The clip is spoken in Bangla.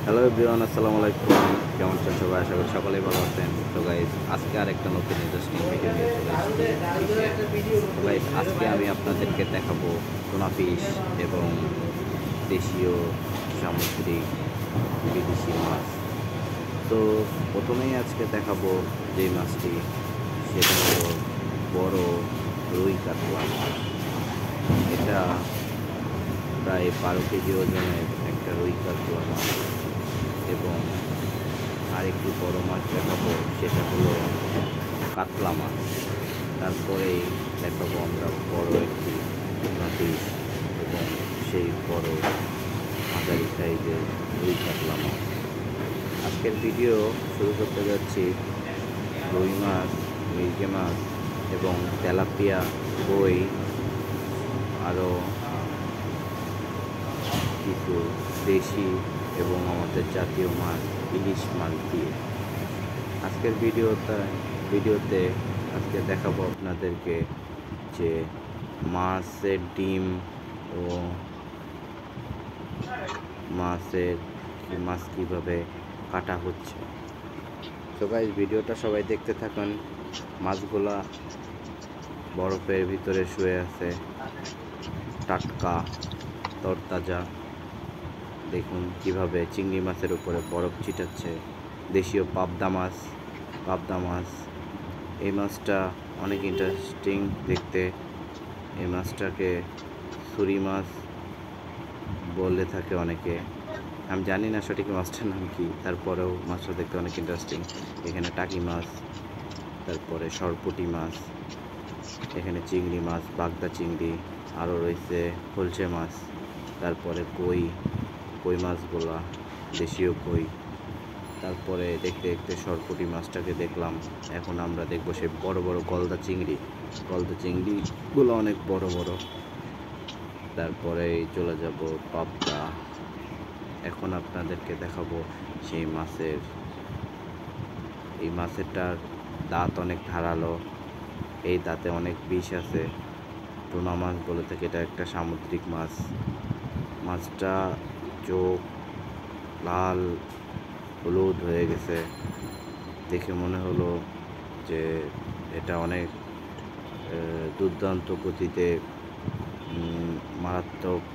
হ্যালো এভরিওয়ান, আসসালামু আলাইকুম। কেমন আছেন সবাই? আশা করি সকলেই ভালো আছেন। তো গাইজ, আজকে আরেকটা নতুন ইন্টারেস্টিং ভিডিও নিয়ে চলে এসেছি। তো গাইজ, আজকে আমি আপনাদেরকে দেখাবো টুনা ফিশ এবং দেশীয় সামুদ্রিক বিদেশি মাছ। তো প্রথমেই আজকে দেখাবো যে মাছটি, সেটা হলো বড় রুই কাতলা মাছ। এটা প্রায় 12 কেজি ওজনের একটা রুই কাতলা মাছ। এবং আরেকটু বড় মাছ দেখাবো, সেটা হলো কাতলা মাছ। তারপরেই দেখাবো আমরা বড় একটি টুনা ফিশ এবং সেই বড় মাঝারি সাইজের রুই কাতলা মাছ। আজকের ভিডিও শুরু করতে যাচ্ছি রুই মাছ, মিরগে মাছ এবং তেলাপিয়া, কই, আরও কিছু দেশি এবং আমাদের জাতীয় মাছ ইলিশ মাছ দিয়ে। আজকের ভিডিওতে আজকে দেখাবো আপনাদেরকে যে মাছের ডিম ও মাছ কীভাবে কাটা হচ্ছে। তো গাইস, ভিডিওটা সবাই দেখতে থাকুন। মাছগুলা বরফের ভিতরে শুয়ে আছে, টাটকা তরতাজা। দেখুন কিভাবে চিংড়ি মাছের উপরে বরফ ছিটাচ্ছে। দেশীয় পাবদা মাছ। এই মাছটা অনেক ইন্টারেস্টিং দেখতে। এই মাছটাকে ছুরি মাছ বলে থাকে অনেকে। আমি জানি না সঠিক মাছটার নাম কি, তারপরেও মাছটা দেখতে অনেক ইন্টারেস্টিং। এখানে টাকি মাছ, তারপরে সরপুঁটি মাছ, এখানে চিংড়ি মাছ, বাগদা চিংড়ি, আরও রয়েছে খলসে মাছ, তারপরে কই মাছগুলা, দেশীয় কই। তারপরে দেখতে দেখতে সরপুঁটি মাছটাকে দেখলাম। এখন আমরা দেখবো সে বড় বড় গলদা চিংড়িগুলো অনেক বড় বড়। তারপরে চলে যাব পাবদা। এখন আপনাদেরকে দেখাবো সেই এই মাছেরটার দাঁত অনেক ধারালো। এই দাঁতে অনেক বিষ আছে। টুনা মাছ বলে থাকে, এটা একটা সামুদ্রিক মাছ। মাছটা চোখ লাল হলুদ হয়ে গেছে। দেখে মনে হলো যে এটা অনেক দুর্দান্ত গতিতে মারাত্মক